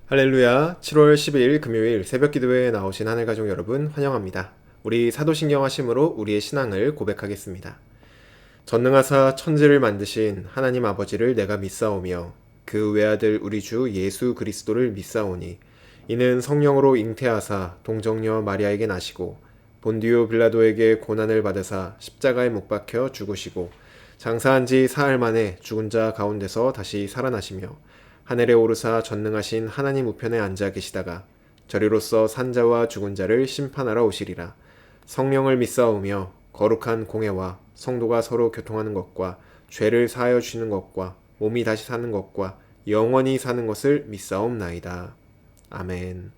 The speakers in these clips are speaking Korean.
할렐루야. 7월 12일 금요일 새벽 기도회에 나오신 하늘가족 여러분 환영합니다. 우리 사도신경 하심으로 우리의 신앙을 고백하겠습니다. 전능하사 천지를 만드신 하나님 아버지를 내가 믿사오며 그 외아들 우리 주 예수 그리스도를 믿사오니 이는 성령으로 잉태하사 동정녀 마리아에게 나시고 본디오 빌라도에게 고난을 받으사 십자가에 못 박혀 죽으시고 장사한 지 사흘 만에 죽은 자 가운데서 다시 살아나시며 하늘에 오르사 전능하신 하나님 우편에 앉아 계시다가 저리로서 산자와 죽은 자를 심판하러 오시리라. 성령을 믿사오며 거룩한 공회와 성도가 서로 교통하는 것과 죄를 사하여 주시는 것과 몸이 다시 사는 것과 영원히 사는 것을 믿사옵나이다. 아멘.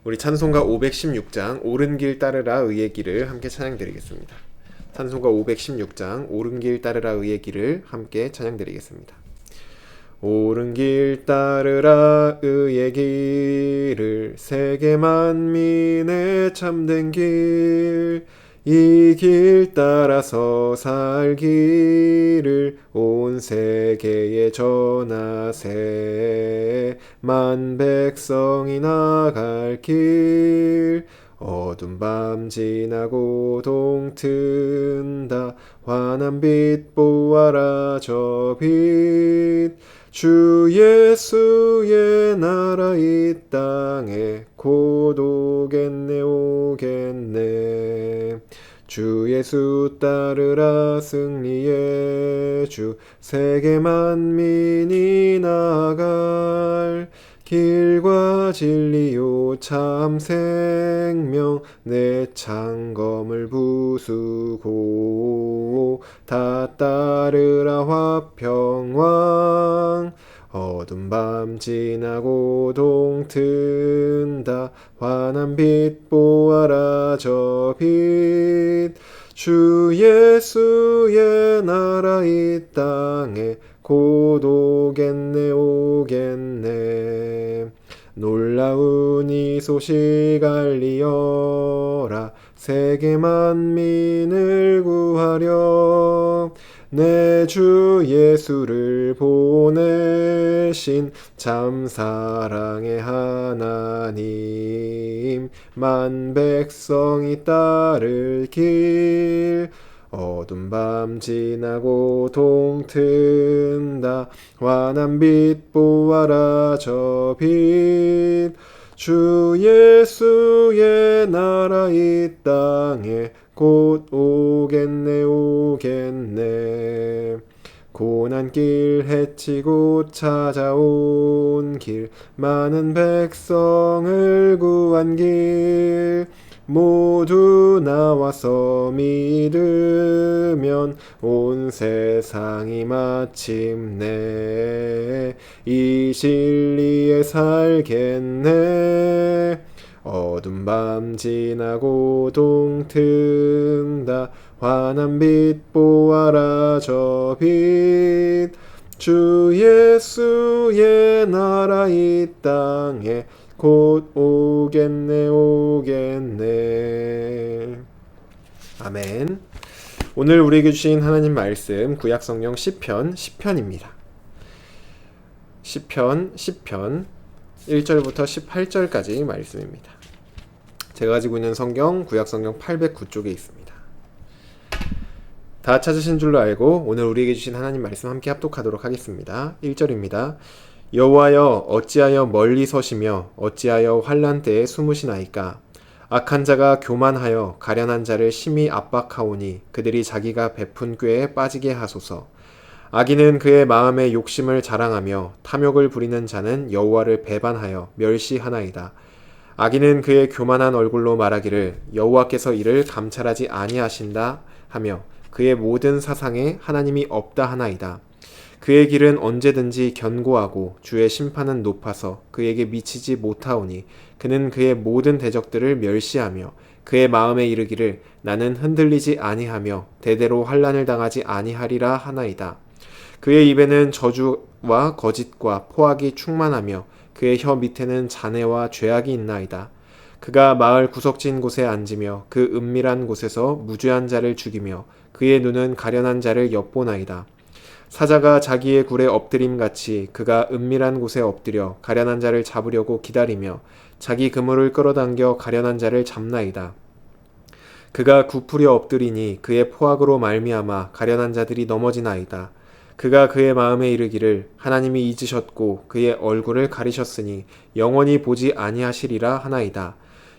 우리 찬송가 516장 옳은 길 따르라 의의 길을 함께 찬양드리겠습니다. 찬송가 516장 옳은 길 따르라 의의 길을 함께 찬양드리겠습니다. 옳은 길 따르라 의의 길을 세계 만민의 참된 길 이 길 따라서 살기를 온 세계에 전하세 만 백성이 나갈 길 어둠 밤 지나고 동튼다 환한 빛 보아라 저 빛 주 예수의 나라 이 땅에 곧 오겠네 오겠네 주 예수 따르라 승리의 주 세계 만민이 나갈 길과 진리요 참 생명 내 창검을 부수고 다 따르라 화평왕 어둠 밤 지나고 동튼다 환한 빛 보아라 저 빛 주 예수의 나라 이 땅에 곧 오겠네 오겠네 놀라운 이 소식 알리어라 세계 만민을 구하려 내 주 예수를 보내신 참 사랑의 하나님 만 백성이 따를 길 어둠 밤 지나고 동튼다 환한 빛 보아라 저 빛 주 예수의 나라 이 땅에 곧 오겠네 오겠네 고난길 해치고 찾아온 길 많은 백성을 구한 길 모두 나와서 믿으면 온 세상이 마침내 이 진리에 살겠네 어둠 밤 지나고 동튼다 환한 빛 보아라 저 빛 주 예수의 나라 이 땅에 곧 오겠네 오겠네 아멘. 오늘 우리에게 주신 하나님 말씀 구약성경 시편 10편입니다. 시편 1절부터 18절까지 말씀입니다. 제가 가지고 있는 성경 구약성경 809쪽에 있습니다. 다 찾으신 줄로 알고 오늘 우리에게 주신 하나님 말씀 함께 합독하도록 하겠습니다. 1절입니다. 여호와여 어찌하여 멀리 서시며 어찌하여 환난 때에 숨으시나이까 악한 자가 교만하여 가련한 자를 심히 압박하오니 그들이 자기가 베푼 꾀에 빠지게 하소서. 악인은 그의 마음의 욕심을 자랑하며 탐욕을 부리는 자는 여호와를 배반하여 멸시하나이다. 악인은 그의 교만한 얼굴로 말하기를 여호와께서 이를 감찰하지 아니하신다 하며 그의 모든 사상에 하나님이 없다 하나이다. 그의 길은 언제든지 견고하고 주의 심판은 높아서 그에게 미치지 못하오니 그는 그의 모든 대적들을 멸시하며 그의 마음에 이르기를 나는 흔들리지 아니하며 대대로 환난을 당하지 아니하리라 하나이다. 그의 입에는 저주와 거짓과 포악이 충만하며 그의 혀 밑에는 잔해와 죄악이 있나이다. 그가 마을 구석진 곳에 앉으며 그 은밀한 곳에서 무죄한 자를 죽이며 그의 눈은 가련한 자를 엿보나이다. 사자가 자기의 굴에 엎드림같이 그가 은밀한 곳에 엎드려 가련한 자를 잡으려고 기다리며 자기 그물을 끌어당겨 가련한 자를 잡나이다. 그가 굽으려 엎드리니 그의 포악으로 말미암아 가련한 자들이 넘어지나이다. 그가 그의 마음에 이르기를 하나님이 잊으셨고 그의 얼굴을 가리셨으니 영원히 보지 아니하시리라 하나이다.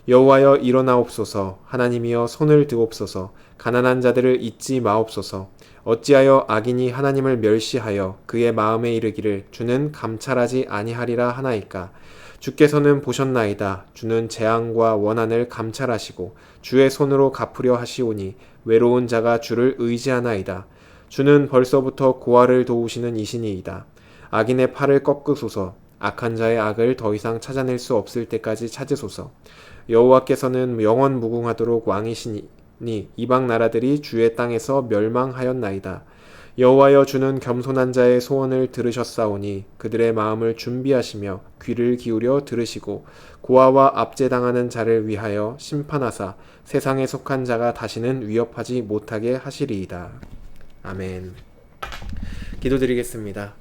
여호와여 일어나옵소서. 하나님이여 손을 드옵소서. 가난한 자들을 잊지 마옵소서. 어찌하여 악인이 하나님을 멸시하여 그의 마음에 이르기를 주는 감찰하지 아니하리라 하나이까. 주께서는 보셨나이다. 주는 재앙과 원한을 감찰하시고 주의 손으로 갚으려 하시오니 외로운 자가 주를 의지하나이다. 주는 벌써부터 고아를 도우시는 이신이이다. 악인의 팔을 꺾으소서. 악한 자의 악을 더 이상 찾아낼 수 없을 때까지 찾으소서. 여호와께서는 영원 무궁하도록 왕이시니 이방 나라들이 주의 땅에서 멸망하였나이다. 여호와여 주는 겸손한 자의 소원을 들으셨사오니 그들의 마음을 준비하시며 귀를 기울여 들으시고 고아와 압제당하는 자를 위하여 심판하사 세상에 속한 자가 다시는 위협하지 못하게 하시리이다. 아멘. 기도드리겠습니다.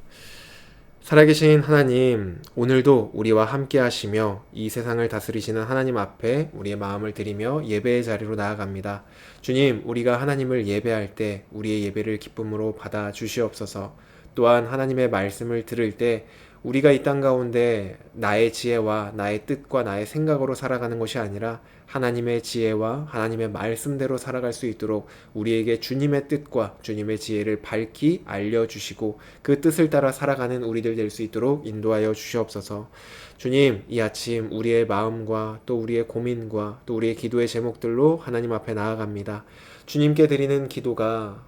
살아계신 하나님, 오늘도 우리와 함께 하시며 이 세상을 다스리시는 하나님 앞에 우리의 마음을 드리며 예배의 자리로 나아갑니다. 주님, 우리가 하나님을 예배할 때 우리의 예배를 기쁨으로 받아 주시옵소서. 또한 하나님의 말씀을 들을 때 우리가 이 땅 가운데 나의 지혜와 나의 뜻과 나의 생각으로 살아가는 것이 아니라 하나님의 지혜와 하나님의 말씀대로 살아갈 수 있도록 우리에게 주님의 뜻과 주님의 지혜를 밝히 알려주시고 그 뜻을 따라 살아가는 우리들 될 수 있도록 인도하여 주시옵소서. 주님, 이 아침 우리의 마음과 또 우리의 고민과 또 우리의 기도의 제목들로 하나님 앞에 나아갑니다. 주님께 드리는 기도가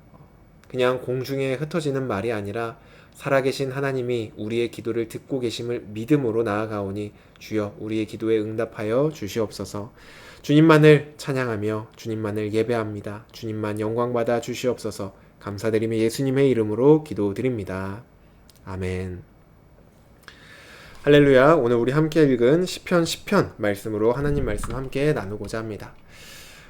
그냥 공중에 흩어지는 말이 아니라 살아계신 하나님이 우리의 기도를 듣고 계심을 믿음으로 나아가오니 주여 우리의 기도에 응답하여 주시옵소서. 주님만을 찬양하며 주님만을 예배합니다. 주님만 영광받아 주시옵소서. 감사드리며 예수님의 이름으로 기도드립니다. 아멘. 할렐루야. 오늘 우리 함께 읽은 시편 10편 말씀으로 하나님 말씀 함께 나누고자 합니다.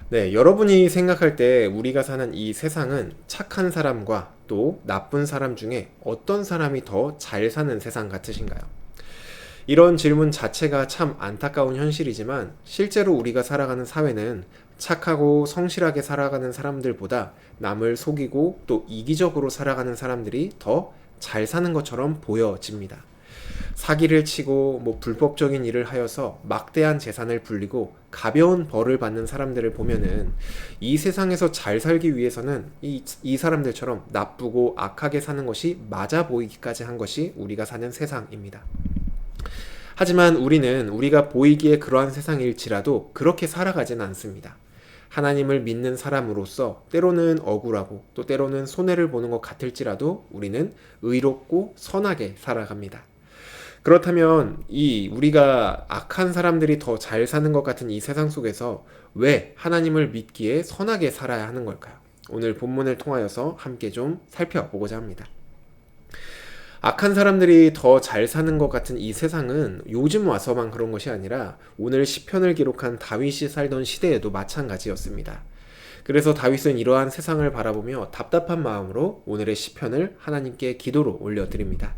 네, 여러분이 생각할 때 우리가 사는 이 세상은 착한 사람과 또 나쁜 사람 중에 어떤 사람이 더 잘 사는 세상 같으신가요? 이런 질문 자체가 참 안타까운 현실이지만 실제로 우리가 살아가는 사회는 착하고 성실하게 살아가는 사람들보다 남을 속이고 또 이기적으로 살아가는 사람들이 더 잘 사는 것처럼 보여집니다. 사기를 치고 불법적인 일을 하여서 막대한 재산을 불리고 가벼운 벌을 받는 사람들을 보면은 이 세상에서 잘 살기 위해서는 이 사람들처럼 나쁘고 악하게 사는 것이 맞아 보이기까지 한 것이 우리가 사는 세상입니다. 하지만 우리는 우리가 보이기에 그러한 세상일지라도 그렇게 살아가진 않습니다. 하나님을 믿는 사람으로서 때로는 억울하고 또 때로는 손해를 보는 것 같을지라도 우리는 의롭고 선하게 살아갑니다. 그렇다면 우리가 악한 사람들이 더 잘 사는 것 같은 이 세상 속에서 왜 하나님을 믿기에 선하게 살아야 하는 걸까요? 오늘 본문을 통하여서 함께 좀 살펴보고자 합니다. 악한 사람들이 더 잘 사는 것 같은 이 세상은 요즘 와서만 그런 것이 아니라 오늘 시편을 기록한 다윗이 살던 시대에도 마찬가지였습니다. 그래서 다윗은 이러한 세상을 바라보며 답답한 마음으로 오늘의 시편을 하나님께 기도로 올려드립니다.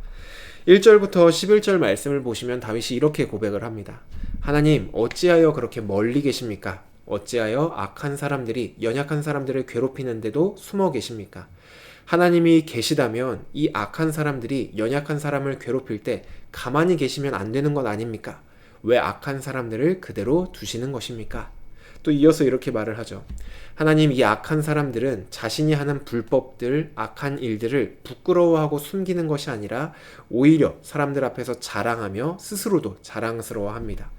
1절부터 11절 말씀을 보시면 다윗이 이렇게 고백을 합니다. 하나님, 어찌하여 그렇게 멀리 계십니까? 어찌하여 악한 사람들이 연약한 사람들을 괴롭히는데도 숨어 계십니까? 하나님이 계시다면 이 악한 사람들이 연약한 사람을 괴롭힐 때 가만히 계시면 안 되는 것 아닙니까? 왜 악한 사람들을 그대로 두시는 것입니까? 또 이어서 이렇게 말을 하죠. 하나님, 이 악한 사람들은 자신이 하는 불법들, 악한 일들을 부끄러워하고 숨기는 것이 아니라 오히려 사람들 앞에서 자랑하며 스스로도 자랑스러워합니다.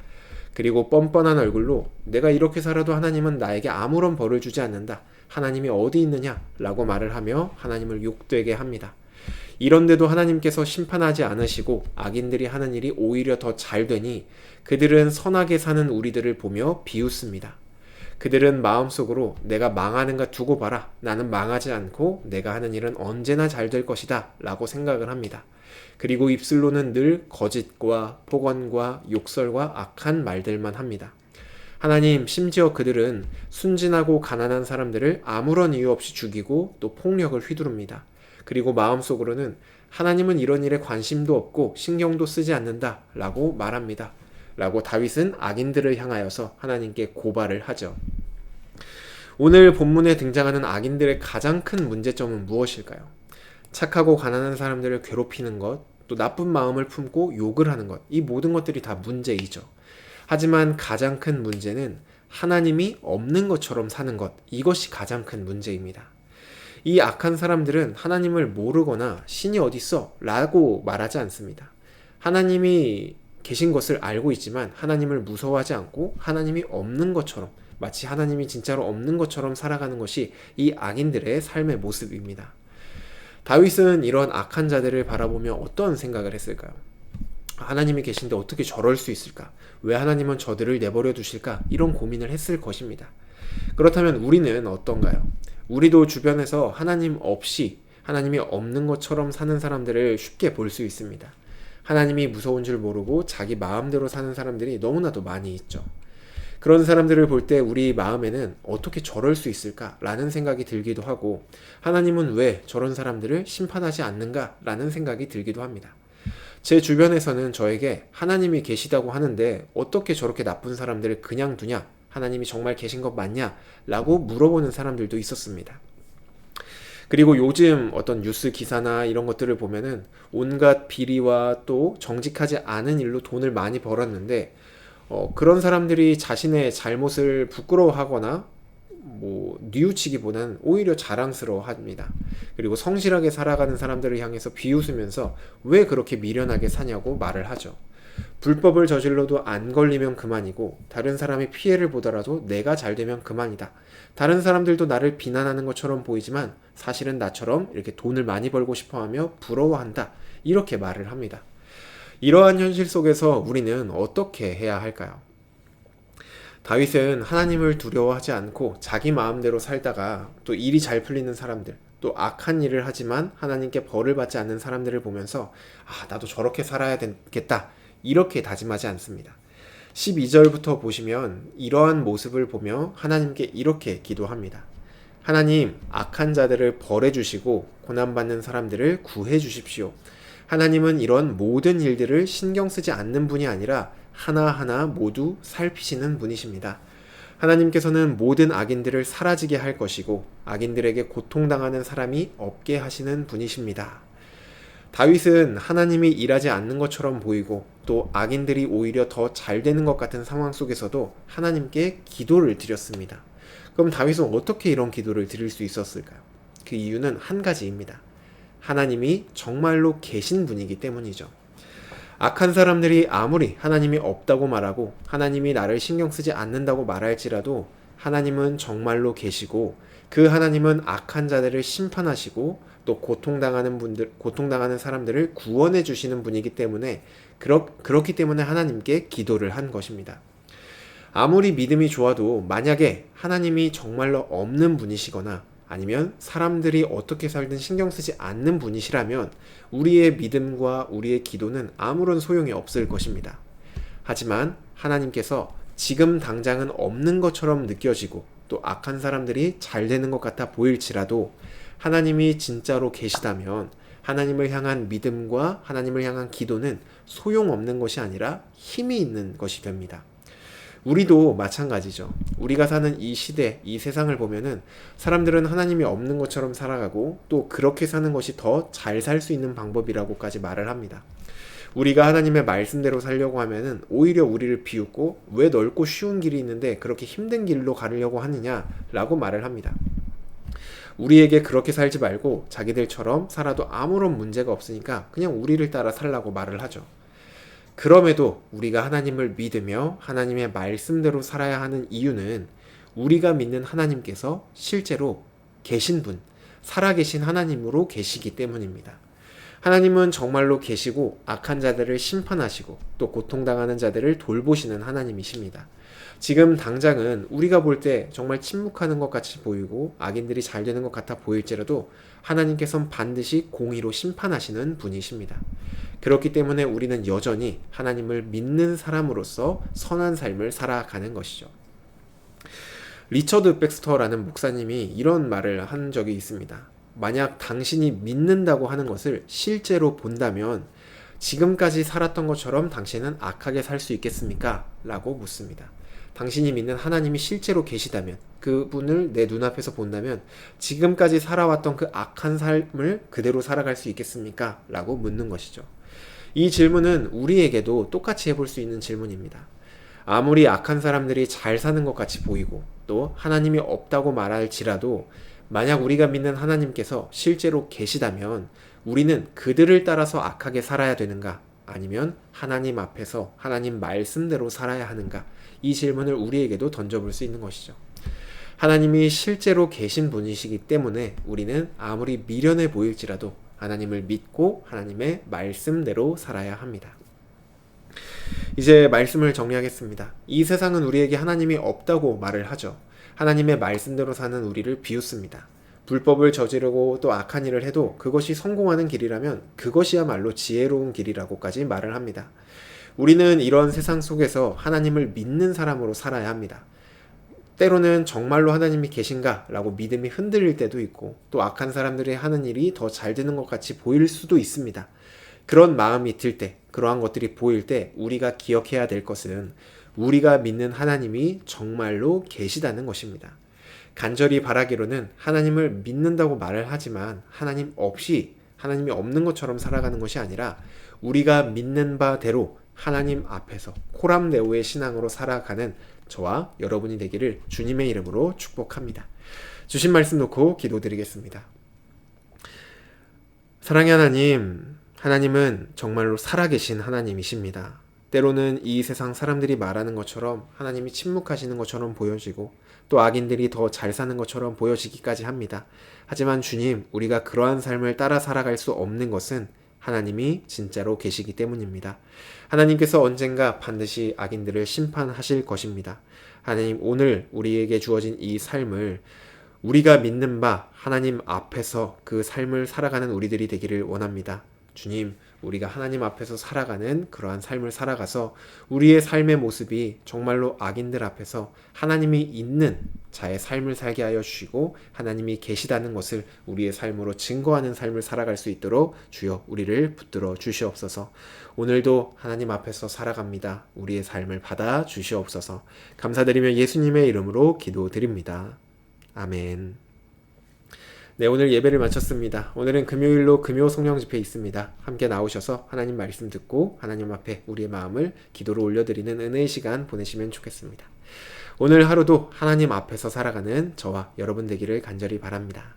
그리고 뻔뻔한 얼굴로 내가 이렇게 살아도 하나님은 나에게 아무런 벌을 주지 않는다. 하나님이 어디 있느냐? 라고 말을 하며 하나님을 욕되게 합니다. 이런데도 하나님께서 심판하지 않으시고 악인들이 하는 일이 오히려 더 잘 되니 그들은 선하게 사는 우리들을 보며 비웃습니다. 그들은 마음속으로 내가 망하는가 두고 봐라. 나는 망하지 않고 내가 하는 일은 언제나 잘 될 것이다. 라고 생각을 합니다. 그리고 입술로는 늘 거짓과 폭언과 욕설과 악한 말들만 합니다. 하나님, 심지어 그들은 순진하고 가난한 사람들을 아무런 이유 없이 죽이고 또 폭력을 휘두릅니다. 그리고 마음속으로는 하나님은 이런 일에 관심도 없고 신경도 쓰지 않는다 라고 말합니다. 라고 다윗은 악인들을 향하여서 하나님께 고발을 하죠. 오늘 본문에 등장하는 악인들의 가장 큰 문제점은 무엇일까요? 착하고 가난한 사람들을 괴롭히는 것, 또 나쁜 마음을 품고 욕을 하는 것, 이 모든 것들이 다 문제이죠. 하지만 가장 큰 문제는 하나님이 없는 것처럼 사는 것, 이것이 가장 큰 문제입니다. 이 악한 사람들은 하나님을 모르거나 신이 어딨어? 라고 말하지 않습니다. 하나님이 계신 것을 알고 있지만 하나님을 무서워하지 않고 하나님이 없는 것처럼, 마치 하나님이 진짜로 없는 것처럼 살아가는 것이 이 악인들의 삶의 모습입니다. 다윗은 이런 악한 자들을 바라보며 어떤 생각을 했을까요? 하나님이 계신데 어떻게 저럴 수 있을까? 왜 하나님은 저들을 내버려 두실까? 이런 고민을 했을 것입니다. 그렇다면 우리는 어떤가요? 우리도 주변에서 하나님 없이, 하나님이 없는 것처럼 사는 사람들을 쉽게 볼 수 있습니다. 하나님이 무서운 줄 모르고 자기 마음대로 사는 사람들이 너무나도 많이 있죠. 그런 사람들을 볼 때 우리 마음에는 어떻게 저럴 수 있을까? 라는 생각이 들기도 하고, 하나님은 왜 저런 사람들을 심판하지 않는가? 라는 생각이 들기도 합니다. 제 주변에서는 저에게 하나님이 계시다고 하는데 어떻게 저렇게 나쁜 사람들을 그냥 두냐? 하나님이 정말 계신 것 맞냐? 라고 물어보는 사람들도 있었습니다. 그리고 요즘 어떤 뉴스 기사나 이런 것들을 보면은 온갖 비리와 또 정직하지 않은 일로 돈을 많이 벌었는데 그런 사람들이 자신의 잘못을 부끄러워하거나 뉘우치기보다는 오히려 자랑스러워합니다. 그리고 성실하게 살아가는 사람들을 향해서 비웃으면서 왜 그렇게 미련하게 사냐고 말을 하죠. 불법을 저질러도 안 걸리면 그만이고 다른 사람이 피해를 보더라도 내가 잘 되면 그만이다. 다른 사람들도 나를 비난하는 것처럼 보이지만 사실은 나처럼 이렇게 돈을 많이 벌고 싶어하며 부러워한다. 이렇게 말을 합니다. 이러한 현실 속에서 우리는 어떻게 해야 할까요? 다윗은 하나님을 두려워하지 않고 자기 마음대로 살다가 또 일이 잘 풀리는 사람들, 또 악한 일을 하지만 하나님께 벌을 받지 않는 사람들을 보면서 나도 저렇게 살아야 되겠다. 이렇게 다짐하지 않습니다. 12절부터 보시면 이러한 모습을 보며 하나님께 이렇게 기도합니다. 하나님, 악한 자들을 벌해 주시고 고난받는 사람들을 구해 주십시오. 하나님은 이런 모든 일들을 신경 쓰지 않는 분이 아니라 하나하나 모두 살피시는 분이십니다. 하나님께서는 모든 악인들을 사라지게 할 것이고 악인들에게 고통당하는 사람이 없게 하시는 분이십니다. 다윗은 하나님이 일하지 않는 것처럼 보이고 또 악인들이 오히려 더 잘 되는 것 같은 상황 속에서도 하나님께 기도를 드렸습니다. 그럼 다윗은 어떻게 이런 기도를 드릴 수 있었을까요? 그 이유는 한 가지입니다. 하나님이 정말로 계신 분이기 때문이죠. 악한 사람들이 아무리 하나님이 없다고 말하고 하나님이 나를 신경 쓰지 않는다고 말할지라도 하나님은 정말로 계시고 그 하나님은 악한 자들을 심판하시고 또 고통당하는 사람들을 구원해 주시는 분이기 때문에 그렇기 때문에 하나님께 기도를 한 것입니다. 아무리 믿음이 좋아도 만약에 하나님이 정말로 없는 분이시거나 아니면 사람들이 어떻게 살든 신경 쓰지 않는 분이시라면 우리의 믿음과 우리의 기도는 아무런 소용이 없을 것입니다. 하지만 하나님께서 지금 당장은 없는 것처럼 느껴지고 또 악한 사람들이 잘 되는 것 같아 보일지라도 하나님이 진짜로 계시다면 하나님을 향한 믿음과 하나님을 향한 기도는 소용없는 것이 아니라 힘이 있는 것이 됩니다. 우리도 마찬가지죠. 우리가 사는 이 시대, 이 세상을 보면은 사람들은 하나님이 없는 것처럼 살아가고 또 그렇게 사는 것이 더 잘 살 수 있는 방법이라고까지 말을 합니다. 우리가 하나님의 말씀대로 살려고 하면은 오히려 우리를 비웃고 왜 넓고 쉬운 길이 있는데 그렇게 힘든 길로 가려고 하느냐라고 말을 합니다. 우리에게 그렇게 살지 말고 자기들처럼 살아도 아무런 문제가 없으니까 그냥 우리를 따라 살라고 말을 하죠. 그럼에도 우리가 하나님을 믿으며 하나님의 말씀대로 살아야 하는 이유는 우리가 믿는 하나님께서 실제로 계신 분, 살아계신 하나님으로 계시기 때문입니다. 하나님은 정말로 계시고 악한 자들을 심판하시고 또 고통당하는 자들을 돌보시는 하나님이십니다. 지금 당장은 우리가 볼 때 정말 침묵하는 것 같이 보이고 악인들이 잘 되는 것 같아 보일지라도 하나님께서는 반드시 공의로 심판하시는 분이십니다. 그렇기 때문에 우리는 여전히 하나님을 믿는 사람으로서 선한 삶을 살아가는 것이죠. 리처드 백스터라는 목사님이 이런 말을 한 적이 있습니다. 만약 당신이 믿는다고 하는 것을 실제로 본다면 지금까지 살았던 것처럼 당신은 악하게 살 수 있겠습니까? 라고 묻습니다. 당신이 믿는 하나님이 실제로 계시다면, 그분을 내 눈앞에서 본다면 지금까지 살아왔던 그 악한 삶을 그대로 살아갈 수 있겠습니까? 라고 묻는 것이죠. 이 질문은 우리에게도 똑같이 해볼 수 있는 질문입니다. 아무리 악한 사람들이 잘 사는 것 같이 보이고 또 하나님이 없다고 말할지라도 만약 우리가 믿는 하나님께서 실제로 계시다면 우리는 그들을 따라서 악하게 살아야 되는가? 아니면 하나님 앞에서 하나님 말씀대로 살아야 하는가? 이 질문을 우리에게도 던져볼 수 있는 것이죠. 하나님이 실제로 계신 분이시기 때문에 우리는 아무리 미련해 보일지라도 하나님을 믿고 하나님의 말씀대로 살아야 합니다. 이제 말씀을 정리하겠습니다. 이 세상은 우리에게 하나님이 없다고 말을 하죠. 하나님의 말씀대로 사는 우리를 비웃습니다. 불법을 저지르고 또 악한 일을 해도 그것이 성공하는 길이라면 그것이야말로 지혜로운 길이라고까지 말을 합니다. 우리는 이런 세상 속에서 하나님을 믿는 사람으로 살아야 합니다. 때로는 정말로 하나님이 계신가? 라고 믿음이 흔들릴 때도 있고 또 악한 사람들이 하는 일이 더 잘 되는 것 같이 보일 수도 있습니다. 그런 마음이 들 때, 그러한 것들이 보일 때 우리가 기억해야 될 것은 우리가 믿는 하나님이 정말로 계시다는 것입니다. 간절히 바라기로는 하나님을 믿는다고 말을 하지만 하나님 없이, 하나님이 없는 것처럼 살아가는 것이 아니라 우리가 믿는 바대로 하나님 앞에서 코람네오의 신앙으로 살아가는 저와 여러분이 되기를 주님의 이름으로 축복합니다. 주신 말씀 놓고 기도드리겠습니다. 사랑의 하나님, 하나님은 정말로 살아계신 하나님이십니다. 때로는 이 세상 사람들이 말하는 것처럼 하나님이 침묵하시는 것처럼 보여지고 또 악인들이 더 잘 사는 것처럼 보여지기까지 합니다. 하지만 주님, 우리가 그러한 삶을 따라 살아갈 수 없는 것은 하나님이 진짜로 계시기 때문입니다. 하나님께서 언젠가 반드시 악인들을 심판하실 것입니다. 하나님, 오늘 우리에게 주어진 이 삶을 우리가 믿는 바 하나님 앞에서 그 삶을 살아가는 우리들이 되기를 원합니다. 주님, 우리가 하나님 앞에서 살아가는 그러한 삶을 살아가서 우리의 삶의 모습이 정말로 악인들 앞에서 하나님이 있는 자의 삶을 살게 하여 주시고 하나님이 계시다는 것을 우리의 삶으로 증거하는 삶을 살아갈 수 있도록 주여 우리를 붙들어 주시옵소서. 오늘도 하나님 앞에서 살아갑니다. 우리의 삶을 받아 주시옵소서. 감사드리며 예수님의 이름으로 기도드립니다. 아멘. 네, 오늘 예배를 마쳤습니다. 오늘은 금요일로 금요 성령 집회 있습니다. 함께 나오셔서 하나님 말씀 듣고 하나님 앞에 우리의 마음을 기도로 올려드리는 은혜의 시간 보내시면 좋겠습니다. 오늘 하루도 하나님 앞에서 살아가는 저와 여러분 되기를 간절히 바랍니다.